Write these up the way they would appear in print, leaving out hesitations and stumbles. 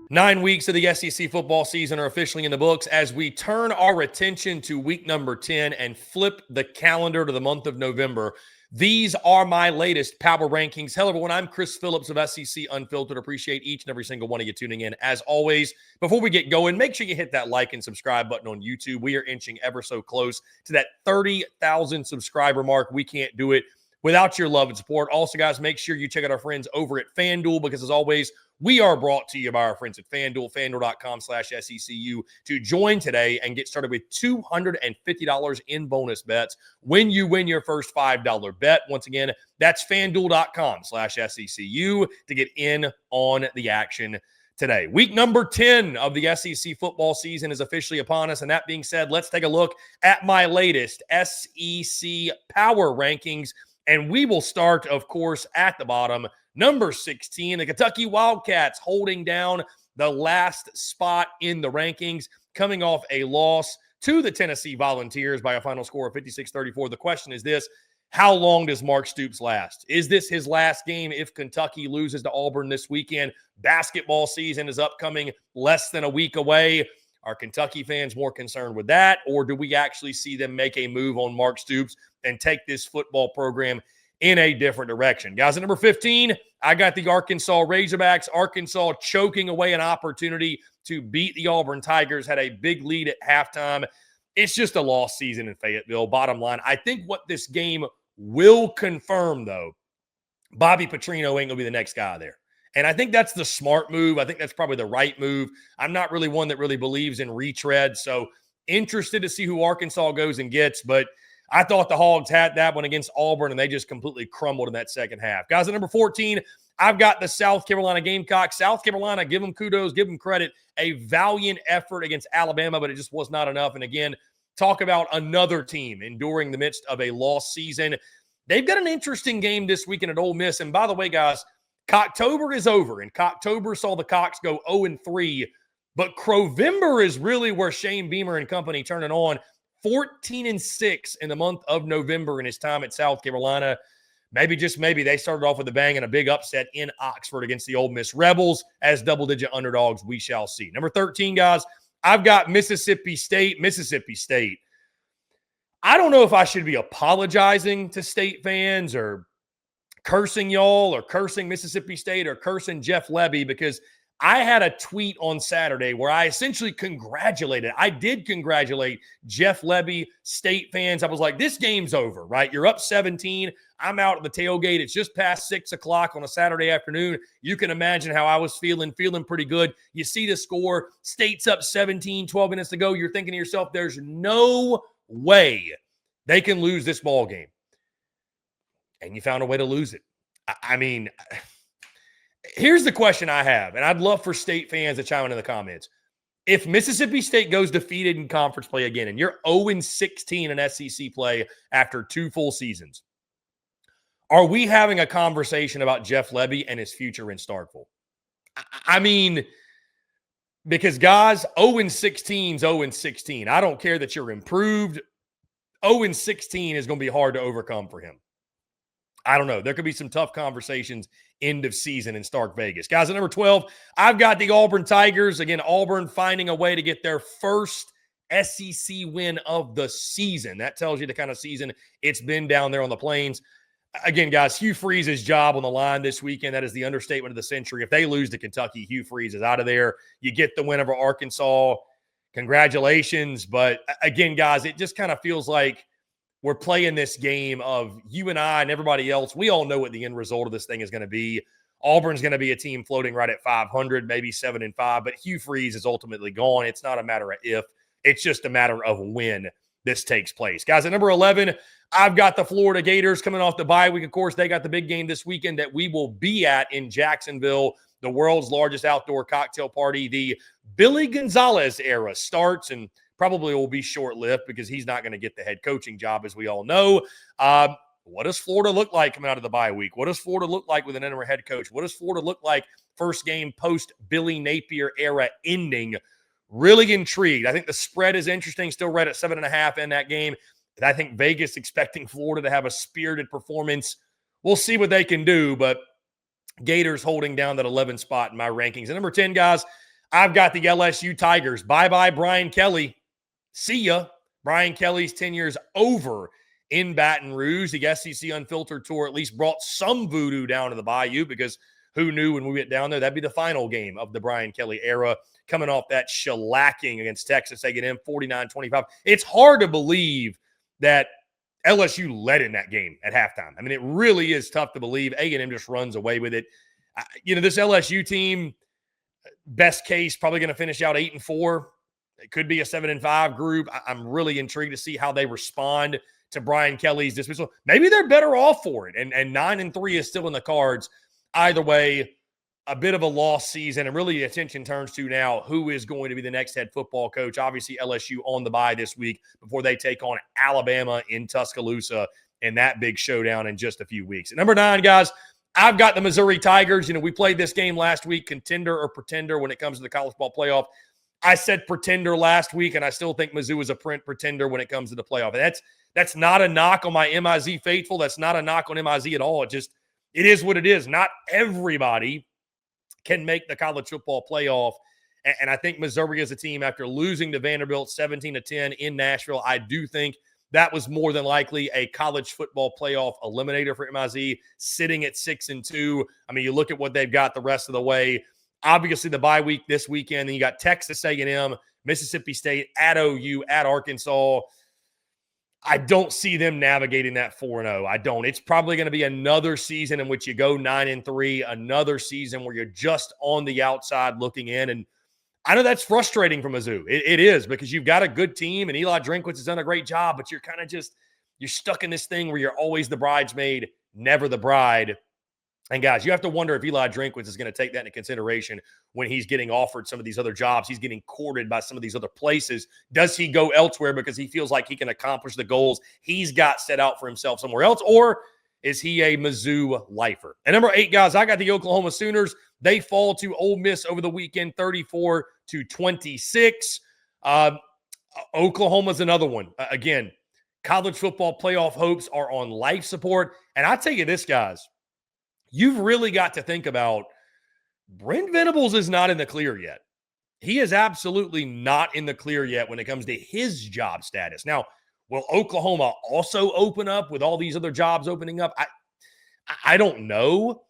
9 weeks of the SEC football season are officially in the books as we turn our attention to week number 10 and flip the calendar to the month of November. These are my latest power rankings. Hello, everyone. I'm Chris Phillips of SEC Unfiltered. Appreciate each and every single one of you tuning in. As always, before we get going, make sure you hit that like and subscribe button on YouTube. We are inching ever so close to that 30,000 subscriber mark. We can't do it without your love and support. Also, guys, make sure you check out our friends over at FanDuel because, as always, we are brought to you by our friends at FanDuel, FanDuel.com/SECU to join today and get started with $250 in bonus bets when you win your first $5 bet. Once again, that's FanDuel.com/SECU to get in on the action today. Week number 10 of the SEC football season is officially upon us. And that being said, let's take a look at my latest SEC power rankings. And we will start, of course, at the bottom. Number 16, the Kentucky Wildcats holding down the last spot in the rankings, coming off a loss to the Tennessee Volunteers by a final score of 56-34. The question is this: how long does Mark Stoops last? Is this his last game if Kentucky loses to Auburn this weekend? Basketball season is upcoming, less than a week away. Are Kentucky fans more concerned with that, or do we actually see them make a move on Mark Stoops and take this football program in a different direction? Guys, at number 15, I got the Arkansas Razorbacks. Arkansas choking away an opportunity to beat the Auburn Tigers, had a big lead at halftime. It's just a lost season in Fayetteville, bottom line. I think what this game will confirm, though, Bobby Petrino ain't going to be the next guy there. And I think that's the smart move. I think that's probably the right move. I'm not really one that really believes in retread, so interested to see who Arkansas goes and gets, but I thought the Hogs had that one against Auburn, and they just completely crumbled in that second half. Guys, at number 14, I've got the South Carolina Gamecocks. South Carolina, give them kudos, give them credit. A valiant effort against Alabama, but it just was not enough. And again, talk about another team enduring the midst of a lost season. They've got an interesting game this weekend at Ole Miss. And by the way, guys, Cocktober is over, and Cocktober saw the Cocks go 0-3. But Crowember is really where Shane Beamer and company turning on. 14-6 in the month of November in his time at South Carolina. Maybe, just maybe, they started off with a bang and a big upset in Oxford against the Ole Miss Rebels as double-digit underdogs. We shall see. Number 13, guys, I've got Mississippi State. Mississippi State. I don't know if I should be apologizing to State fans or cursing y'all or cursing Mississippi State or cursing Jeff Lebby, because I had a tweet on Saturday where I essentially I did congratulate Jeff Lebby, State fans. I was like, this game's over, right? You're up 17. I'm out at the tailgate. It's just past 6 o'clock on a Saturday afternoon. You can imagine how I was feeling pretty good. You see the score. State's up 17, 12 minutes to go. You're thinking to yourself, there's no way they can lose this ball game. And you found a way to lose it. I mean, here's the question I have, and I'd love for State fans to chime in the comments. If Mississippi State goes defeated in conference play again, and you're 0-16 in SEC play after 2 full seasons, are we having a conversation about Jeff Lebby and his future in Starkville? I mean, because guys, 0-16 is 0-16. I don't care that you're improved. 0-16 is going to be hard to overcome for him. I don't know. There could be some tough conversations end of season in Stark Vegas. Guys, at number 12, I've got the Auburn Tigers. Again, Auburn finding a way to get their first SEC win of the season. That tells you the kind of season it's been down there on the plains. Again, guys, Hugh Freeze's job on the line this weekend, that is the understatement of the century. If they lose to Kentucky, Hugh Freeze is out of there. You get the win over Arkansas. Congratulations. But again, guys, it just kind of feels like we're playing this game of you and I and everybody else. We all know what the end result of this thing is going to be. Auburn's going to be a team floating right at 500, maybe 7-5, but Hugh Freeze is ultimately gone. It's not a matter of if, it's just a matter of when this takes place. Guys, at number 11, I've got the Florida Gators coming off the bye week. Of course, they got the big game this weekend that we will be at in Jacksonville, the world's largest outdoor cocktail party. The Billy Gonzalez era starts, and probably will be short-lived because he's not going to get the head coaching job, as we all know. What does Florida look like coming out of the bye week? What does Florida look like with an interim head coach? What does Florida look like first game post-Billy Napier era ending? Really intrigued. I think the spread is interesting, still right at 7.5 in that game. I think Vegas expecting Florida to have a spirited performance. We'll see what they can do, but Gators holding down that 11 spot in my rankings. And number 10, guys, I've got the LSU Tigers. Bye-bye, Brian Kelly. See ya. Brian Kelly's 10 years over in Baton Rouge. The SEC Unfiltered Tour at least brought some voodoo down to the Bayou, because who knew when we went down there, that'd be the final game of the Brian Kelly era, coming off that shellacking against Texas A&M, 49-25. It's hard to believe that LSU led in that game at halftime. I mean, it really is tough to believe. A&M just runs away with it. This LSU team, best case, probably going to finish out 8-4. It could be a 7-5 group. I'm really intrigued to see how they respond to Brian Kelly's dismissal. Maybe they're better off for it, and 9-3 is still in the cards. Either way, a bit of a lost season, and really the attention turns to now who is going to be the next head football coach. Obviously, LSU on the bye this week before they take on Alabama in Tuscaloosa in that big showdown in just a few weeks. At number 9, guys, I've got the Missouri Tigers. We played this game last week, contender or pretender when it comes to the college ball playoff. I said pretender last week, and I still think Mizzou is a pretender when it comes to the playoff. And that's not a knock on my MIZ faithful. That's not a knock on MIZ at all. It is what it is. Not everybody can make the college football playoff. And I think Missouri as a team, after losing to Vanderbilt 17-10 in Nashville, I do think that was more than likely a college football playoff eliminator for MIZ, sitting at 6-2. I mean, you look at what they've got the rest of the way. Obviously, the bye week this weekend, then you got Texas A&M, Mississippi State, at OU, at Arkansas. I don't see them navigating that 4-0. I don't. It's probably going to be another season in which you go 9-3, another season where you're just on the outside looking in. And I know that's frustrating for Mizzou. It is, because you've got a good team, and Eli Drinkwitz has done a great job, but you're kind of you're stuck in this thing where you're always the bridesmaid, never the bride. And guys, you have to wonder if Eli Drinkwitz is going to take that into consideration when he's getting offered some of these other jobs. He's getting courted by some of these other places. Does he go elsewhere because he feels like he can accomplish the goals he's got set out for himself somewhere else? Or is he a Mizzou lifer? And number 8, guys, I got the Oklahoma Sooners. They fall to Ole Miss over the weekend, 34-26. Oklahoma's another one. Again, college football playoff hopes are on life support. And I tell you this, guys, you've really got to think about Brent Venables is not in the clear yet. He is absolutely not in the clear yet when it comes to his job status. Now, will Oklahoma also open up with all these other jobs opening up? I don't know.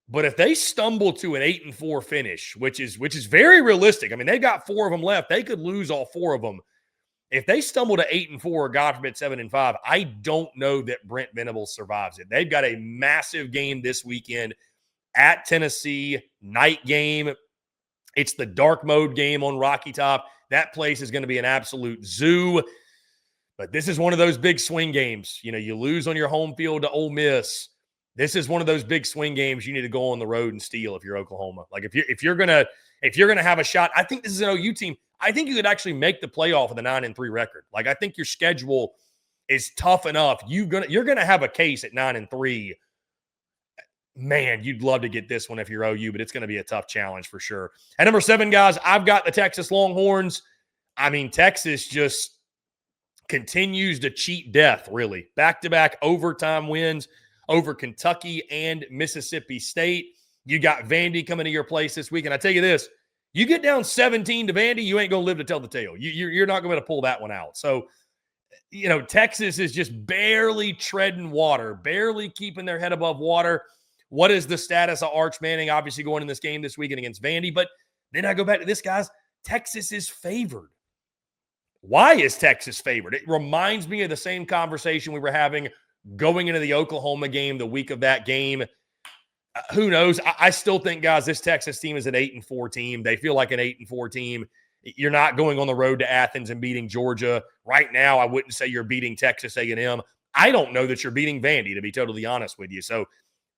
But if they stumble to an 8-4 finish, which is very realistic. I mean, they've got 4 of them left. They could lose all 4 of them. If they stumble to 8-4 or God forbid 7-5, I don't know that Brent Venables survives it. They've got a massive game this weekend at Tennessee, night game. It's the dark mode game on Rocky Top. That place is going to be an absolute zoo. But this is one of those big swing games. You lose on your home field to Ole Miss. This is one of those big swing games you need to go on the road and steal if you're Oklahoma. Like if you're gonna have a shot, I think this is an OU team. I think you could actually make the playoff with a 9-3 record. Like, I think your schedule is tough enough. You're gonna have a case at 9-3. Man, you'd love to get this one if you're OU, but it's going to be a tough challenge for sure. At number 7, guys, I've got the Texas Longhorns. I mean, Texas just continues to cheat death, really. Back-to-back overtime wins over Kentucky and Mississippi State. You got Vandy coming to your place this week. And I tell you this, you get down 17 to Vandy, you ain't going to live to tell the tale. You're not going to pull that one out. So, Texas is just barely treading water, barely keeping their head above water. What is the status of Arch Manning? Obviously going in this game this weekend against Vandy. But then I go back to this, guys. Texas is favored. Why is Texas favored? It reminds me of the same conversation we were having going into the Oklahoma game, the week of that game. Who knows? I still think, guys, this Texas team is an 8-4 team. They feel like an 8-4 team. You're not going on the road to Athens and beating Georgia. Right now, I wouldn't say you're beating Texas A&M. I don't know that you're beating Vandy, to be totally honest with you. So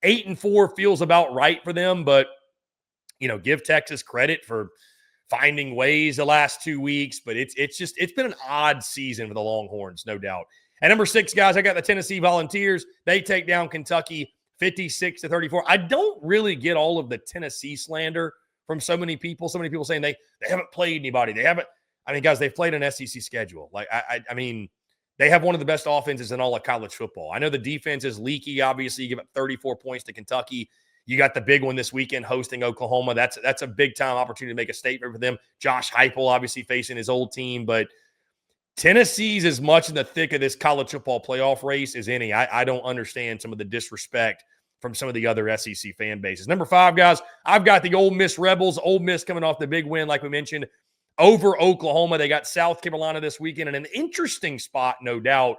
8-4 feels about right for them, but, give Texas credit for finding ways the last 2 weeks. But it's been an odd season for the Longhorns, no doubt. At number 6, guys, I got the Tennessee Volunteers. They take down Kentucky 56-34. I don't really get all of the Tennessee slander from so many people. So many people saying they haven't played anybody. Guys, they've played an SEC schedule. Like, I mean, they have one of the best offenses in all of college football. I know the defense is leaky. Obviously, you give up 34 points to Kentucky. You got the big one this weekend hosting Oklahoma. That's a big-time opportunity to make a statement for them. Josh Heupel obviously facing his old team, but Tennessee's as much in the thick of this college football playoff race as any. I don't understand some of the disrespect from some of the other SEC fan bases. Number 5, guys, I've got the Ole Miss Rebels. Ole Miss coming off the big win, like we mentioned, over Oklahoma. They got South Carolina this weekend in an interesting spot, no doubt.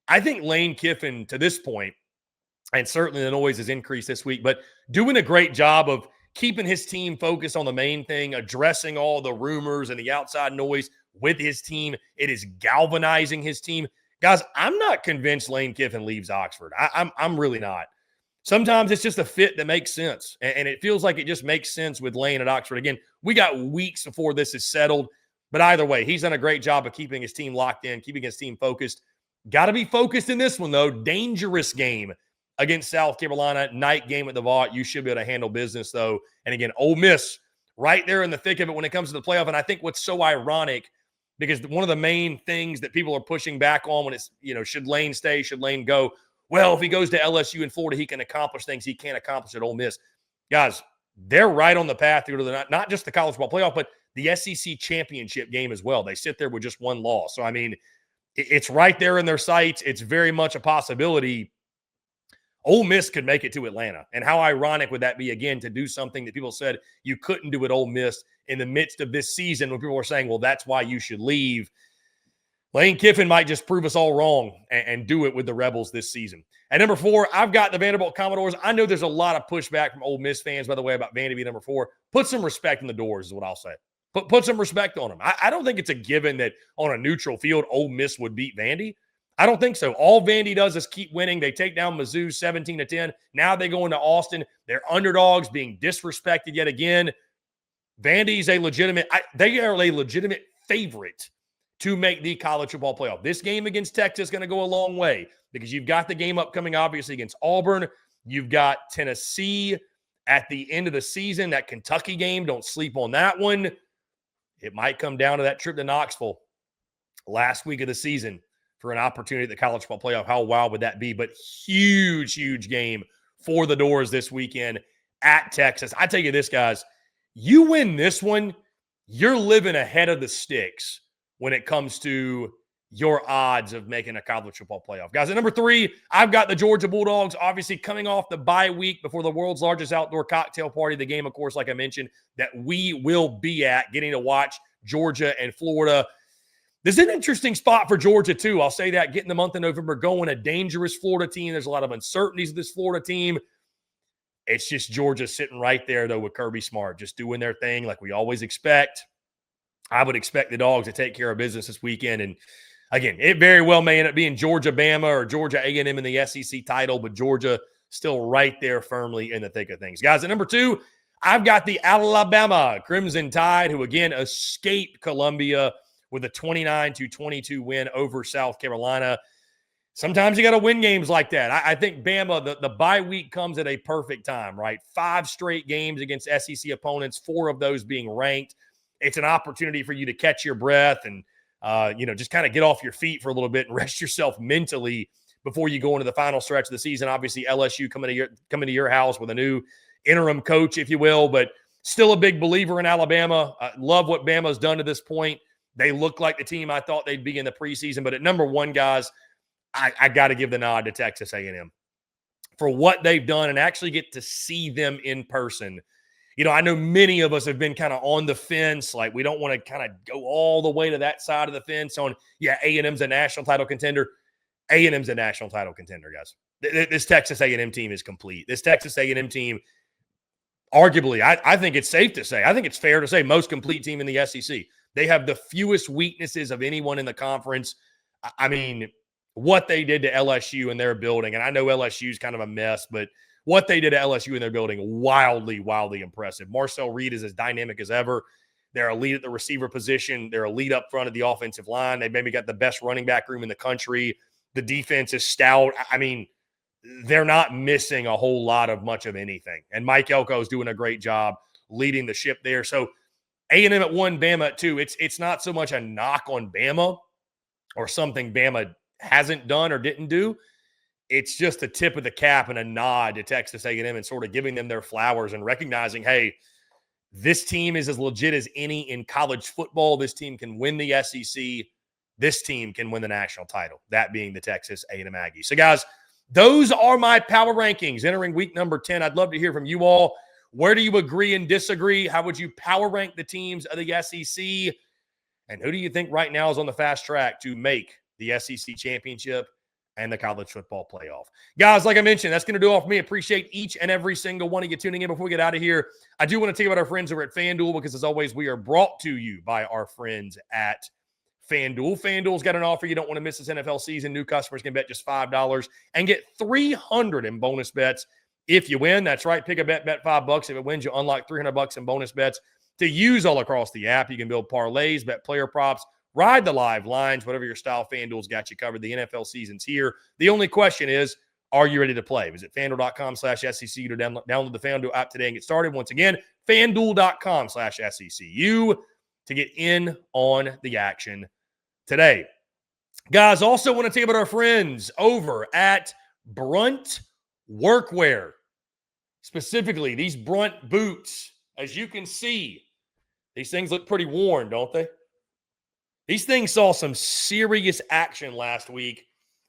I think Lane Kiffin, to this point, and certainly the noise has increased this week, but doing a great job of keeping his team focused on the main thing, addressing all the rumors and the outside noise with his team. It is galvanizing his team. Guys, I'm not convinced Lane Kiffin leaves Oxford. I'm really not. Sometimes it's just a fit that makes sense, and it feels like it just makes sense with Lane at Oxford. Again, we got weeks before this is settled, but either way, he's done a great job of keeping his team locked in, keeping his team focused. Got to be focused in this one, though. Dangerous game against South Carolina, night game at the Vaught. You should be able to handle business, though. And again, Ole Miss right there in the thick of it when it comes to the playoff. And I think what's so ironic, because one of the main things that people are pushing back on when it's, should Lane stay, should Lane go? Well, if he goes to LSU in Florida, he can accomplish things he can't accomplish at Ole Miss. Guys, they're right on the path to go to not just the college football playoff, but the SEC championship game as well. They sit there with just one loss. So, I mean, it's right there in their sights. It's very much a possibility. Ole Miss could make it to Atlanta. And how ironic would that be, again, to do something that people said you couldn't do at Ole Miss in the midst of this season when people were saying, well, that's why you should leave. Lane Kiffin might just prove us all wrong and do it with the Rebels this season. At number 4, I've got the Vanderbilt Commodores. I know there's a lot of pushback from Ole Miss fans, by the way, about Vandy being number 4. Put some respect in the doors is what I'll say. Put some respect on them. I don't think it's a given that on a neutral field, Ole Miss would beat Vandy. I don't think so. All Vandy does is keep winning. They take down Mizzou 17-10. Now they go into Austin. They're underdogs being disrespected yet again. Vandy's a legitimate favorite to make the college football playoff. This game against Texas is going to go a long way because you've got the game upcoming, obviously, against Auburn. You've got Tennessee at the end of the season, that Kentucky game. Don't sleep on that one. It might come down to that trip to Knoxville last week of the season for an opportunity at the college football playoff. How wild would that be? But huge, huge game for the Doors this weekend at Texas. I tell you this, guys, you win this one, you're living ahead of the sticks when it comes to your odds of making a college football playoff. Guys, at number 3, I've got the Georgia Bulldogs, obviously coming off the bye week before the world's largest outdoor cocktail party, the game, of course, like I mentioned, that we will be at, getting to watch Georgia and Florida. This is an interesting spot for Georgia, too. I'll say that, getting the month of November going, a dangerous Florida team. There's a lot of uncertainties with this Florida team. It's just Georgia sitting right there, though, with Kirby Smart, just doing their thing like we always expect. I would expect the Dogs to take care of business this weekend. And, again, it very well may end up being Georgia-Bama or Georgia A&M in the SEC title, but Georgia still right there firmly in the thick of things. Guys, at number 2, I've got the Alabama Crimson Tide, who, again, escaped Columbia with a 29-22 win over South Carolina. Sometimes you got to win games like that. I think Bama, the bye week comes at a perfect time, right? 5 straight games against SEC opponents, 4 of those being ranked. It's an opportunity for you to catch your breath and, just kind of get off your feet for a little bit and rest yourself mentally before you go into the final stretch of the season. Obviously, LSU coming to your house with a new interim coach, if you will, but still a big believer in Alabama. Love what Bama's done to this point. They look like the team I thought they'd be in the preseason. But at number 1, guys, I got to give the nod to Texas A&M for what they've done and actually get to see them in person. I know many of us have been kind of on the fence. Like, we don't want to kind of go all the way to that side of the fence on, A&M's a national title contender. A&M's a national title contender, guys. This Texas A&M team is complete. This Texas A&M team, arguably, I think it's safe to say, I think it's fair to say, most complete team in the SEC. They have the fewest weaknesses of anyone in the conference. I mean, what they did to LSU in their building, and I know LSU is kind of a mess, but what they did to LSU in their building, wildly, wildly impressive. Marcel Reed is as dynamic as ever. They're elite at the receiver position. They're elite up front of the offensive line. They maybe got the best running back room in the country. The defense is stout. I mean, they're not missing a whole lot of much of anything. And Mike Elko is doing a great job leading the ship there. So A&M at 1, Bama at 2. It's not so much a knock on Bama or something Bama hasn't done or didn't do. it's just a tip of the cap and a nod to Texas A&M and sort of giving them their flowers and recognizing, hey, this team is as legit as any in college football. This team can win the SEC. This team can win the national title, that being the Texas A&M Aggies. So, guys, those are my power rankings entering week number 10. I'd love to hear from you all. Where do you agree and disagree? How would you power rank the teams of the SEC? And who do you think right now is on the fast track to make the SEC championship and the college football playoff? Guys, like I mentioned, that's going to do all for me. Appreciate each and every single one of you tuning in. Before we get out of here, I do want to tell you about our friends over at FanDuel because, as always, we are brought to you by our friends at FanDuel. FanDuel's got an offer you don't want to miss this NFL season. New customers can bet just $5 and get $300 in bonus bets if you win. That's right. Pick a bet $5. If it wins, you unlock $300 in bonus bets to use all across the app. You can build parlays, bet player props, ride the live lines, whatever your style. FanDuel's got you covered. The NFL season's here. The only question is, are you ready to play? Visit FanDuel.com/SECU to download the FanDuel app today and get started. Once again, FanDuel.com/SECU to get in on the action today. Guys, also want to tell you about our friends over at Brunt Workwear. Specifically, these Brunt boots. As you can see, these things look pretty worn, don't they? These things saw some serious action last week.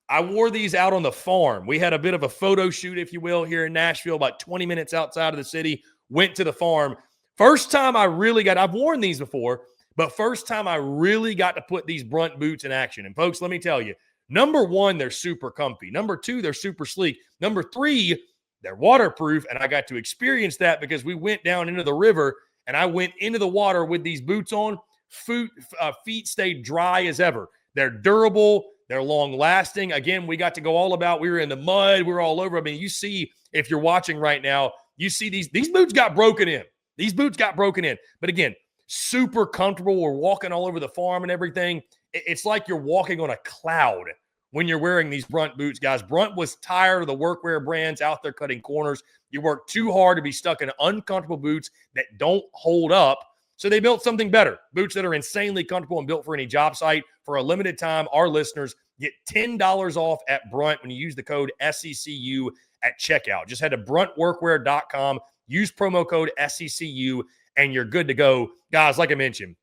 I wore these out on the farm. We had a bit of a photo shoot, if you will, here in Nashville, about 20 minutes outside of the city. Went to the farm. First time I've worn these before, but first time I really got to put these Brunt boots in action. And folks, let me tell you, number one, they're super comfy. Number two, they're super sleek. Number three, they're waterproof. And I got to experience that because we went down into the river and I went into the water with these boots on. Feet stayed dry as ever. They're durable. They're long lasting. Again, we got to go all about, we were in the mud. We were all over. I mean, you see, if you're watching right now, you see these boots got broken in. These boots got broken in. But again, super comfortable. We're walking all over the farm and everything. It's like you're walking on a cloud when you're wearing these Brunt boots, guys. Brunt was tired of the workwear brands out there cutting corners. You work too hard to be stuck in uncomfortable boots that don't hold up. So they built something better. Boots that are insanely comfortable and built for any job site. For a limited time, our listeners get $10 off at Brunt when you use the code SECU at checkout. Just head to bruntworkwear.com, use promo code SECU, and you're good to go. Guys, like I mentioned,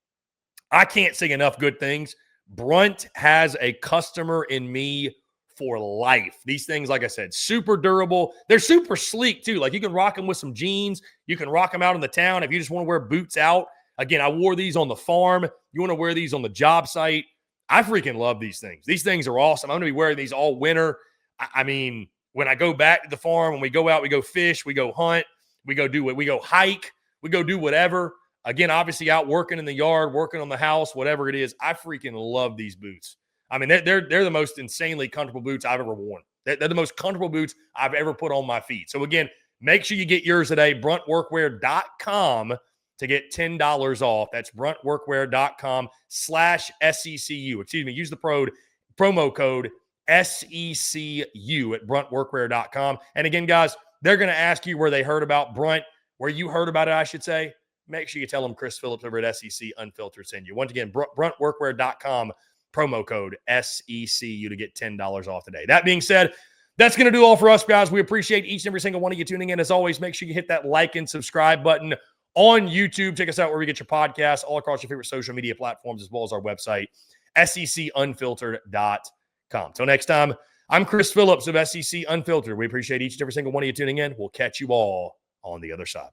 I can't say enough good things. Brunt has a customer in me for life. These things, like I said, super durable. They're super sleek, too. Like, you can rock them with some jeans. You can rock them out in the town if you just want to wear boots out. Again, I wore these on the farm. You want to wear these on the job site. I freaking love these things. These things are awesome. I'm going to be wearing these all winter. I mean, when I go back to the farm, when we go out, we go fish, we go hunt, we go hike, we go do whatever. Again, obviously out working in the yard, working on the house, whatever it is. I freaking love these boots. I mean, they're the most insanely comfortable boots I've ever worn. They're the most comfortable boots I've ever put on my feet. So again, make sure you get yours today. BruntWorkwear.com to get $10 off. That's BruntWorkwear.com/SECU. Excuse me. Use the promo code SECU at BruntWorkwear.com. And again, guys, they're going to ask you where they heard about Brunt, where you heard about it, I should say. Make sure you tell them Chris Phillips over at SEC Unfiltered send you. Once again, BruntWorkwear.com, promo code SECU to get $10 off today. That being said, that's going to do all for us, guys. We appreciate each and every single one of you tuning in. As always, make sure you hit that like and subscribe button on YouTube. Check us out where we get your podcasts all across your favorite social media platforms, as well as our website, SECUnfiltered.com. Till next time, I'm Chris Phillips of SEC Unfiltered. We appreciate each and every single one of you tuning in. We'll catch you all on the other side.